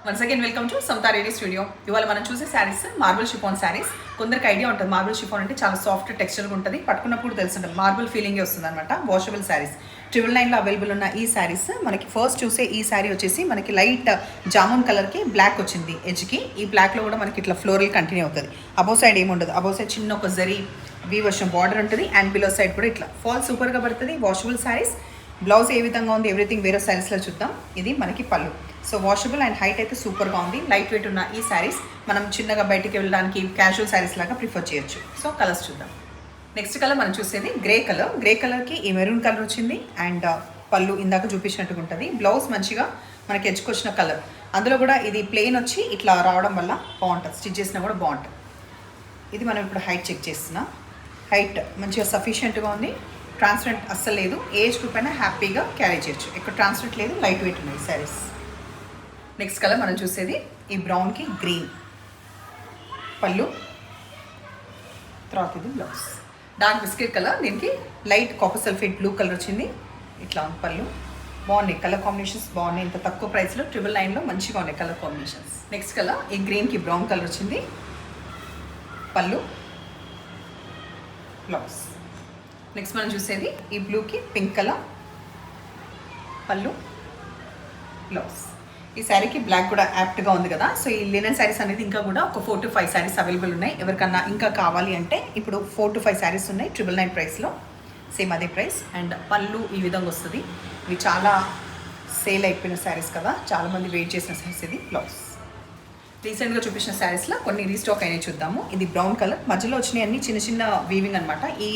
Once again welcome to Samatha Reddy studio. ఇవాళ మనం చూసే శారీస్ మార్బుల్ షిఫాన్ శారీస్. కొందరికి ఐడియా ఉంటుంది మార్బుల్ షిఫాన్ అంటే చాలా సాఫ్ట్ టెక్స్చర్గా ఉంటుంది, పట్టుకున్నప్పుడు తెలుసుంటుంది మార్బుల్ ఫీలింగే వస్తుంది అనమాట. వాషబుల్ శారీస్ 999లో అవైలబుల్ ఉన్న ఈ శారీస్ మనకి ఫస్ట్ చూసే ఈ శారీ వచ్చేసి మనకి లైట్ జామున్ కలర్కి బ్లాక్ వచ్చింది ఎడ్జ్కి. ఈ బ్లాక్లో కూడా మనకి ఇట్లా ఫ్లోరల్ కంటిన్యూ అవుతుంది. అబో సైడ్ ఏముండదు, అబో సైడ్ చిన్న ఒక జరీ వీ వర్షన్ బార్డర్ ఉంటుంది అండ్ బిలో సైడ్ కూడా ఇట్లా ఫాల్ సూపర్గా పడుతుంది. వాషబుల్ శారీస్. బ్లౌజ్ ఏ విధంగా ఉంది ఎవ్రీథింగ్ వేరే శారీస్లో చూద్దాం. ఇది మనకి పళ్ళు. సో వాషబుల్ అండ్ హైట్ అయితే సూపర్గా ఉంది. లైట్ వెయిట్ ఉన్న ఈ శారీస్ మనం చిన్నగా బయటికి వెళ్ళడానికి క్యాజువల్ శారీస్ లాగా ప్రిఫర్ చేయొచ్చు. సో కలర్స్ చూద్దాం. నెక్స్ట్ కలర్ మనం చూసేది గ్రే కలర్. గ్రే కలర్కి ఈ మెరూన్ కలర్ వచ్చింది అండ్ పళ్ళు ఇందాక చూపించినట్టుగా ఉంటుంది. బ్లౌజ్ మంచిగా మనకి ఎడ్జ్కొచ్చిన కలర్. అందులో కూడా ఇది ప్లెయిన్ వచ్చి ఇట్లా రావడం వల్ల బాగుంటుంది, స్టిచ్ చేసినా కూడా బాగుంటుంది. ఇది మనం ఇప్పుడు హైట్ చెక్ చేస్తున్నాం. హైట్ మంచిగా సఫిషియెంట్గా ఉంది. ట్రాన్స్పరెంట్ అస్సలు లేదు. ఏజ్ గ్రూప్ అయినా హ్యాపీగా క్యారీ చేయొచ్చు. ఎక్కువ ట్రాన్స్పరెంట్ లేదు, లైట్ వెయిట్ ఉన్నాయి శారీస్. నెక్స్ట్ కలర్ మనం చూసేది ఈ బ్రౌన్కి గ్రీన్. పళ్ళు, తర్వాత ఇది బ్లౌజ్ డార్క్ బిస్కెట్ కలర్. దీనికి light copper sulphate blue colour వచ్చింది. ఇట్లా పళ్ళు బాగున్నాయి, కలర్ కాంబినేషన్స్ బాగున్నాయి. ఇంత తక్కువ ప్రైస్లో 999లో మంచిగా ఉన్నాయి కలర్ కాంబినేషన్స్. నెక్స్ట్ కలర్ ఈ గ్రీన్కి బ్రౌన్ కలర్ వచ్చింది. పళ్ళు, బ్లౌజ్. నెక్స్ట్ మనం చూసేది ఈ బ్లూకి పింక్ కలర్. పళ్ళు, బ్లౌజ్. ఈ శారీకి బ్లాక్ కూడా యాప్ట్గా ఉంది కదా. సో ఈ లినెన్ శారీస్ అనేది ఇంకా కూడా ఒక 4 to 5 శారీస్ అవైలబుల్ ఉన్నాయి. ఎవరికన్నా ఇంకా కావాలి అంటే ఇప్పుడు 4 to 5 శారీస్ ఉన్నాయి 999 ప్రైస్లో. సేమ్ అదే ప్రైస్. అండ్ పళ్ళు ఈ విధంగా వస్తుంది. ఇవి చాలా సేల్ అయిపోయిన శారీస్ కదా, చాలామంది వెయిట్ చేసిన శారీస్. ఇది బ్లౌజ్. రీసెంట్గా చూపించిన శారీస్లో కొన్ని రీస్టాక్ అయినాయి చూద్దాము. ఇది బ్రౌన్ కలర్. మధ్యలో వచ్చినాయి అన్ని చిన్న చిన్న వీవింగ్ అనమాట. ఈ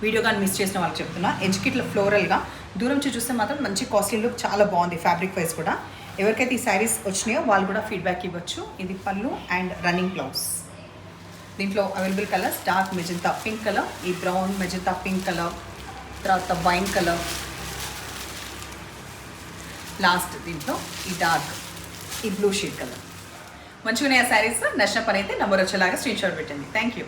వీడియో కానీ మిస్ చేసిన వాళ్ళకి చెప్తున్నా. ఎడ్జ్కి ఇట్లా ఫ్లోరల్గా దూరం నుంచి చూస్తే మాత్రం మంచి కాస్ట్లీ లుక్, చాలా బాగుంది ఫ్యాబ్రిక్ వైజ్ కూడా. ఎవరికైతే ఈ శారీస్ వచ్చినాయో వాళ్ళు కూడా ఫీడ్బ్యాక్ ఇవ్వచ్చు. ఇది పళ్ళు అండ్ రన్నింగ్ బ్లౌజ్. దీంట్లో available colours dark magenta pink colour, ఈ బ్రౌన్ మెజంతా పింక్ కలర్, తర్వాత వైన్ కలర్, లాస్ట్ దీంట్లో ఈ డార్క్ ఈ బ్లూ షేడ్ కలర్. మంచిగా ఉన్నాయి ఆ శారీస్. నచ్చిన పని అయితే నంబర్ వచ్చేలాగా స్క్రీన్ షాట్ పెట్టండి. Thank you.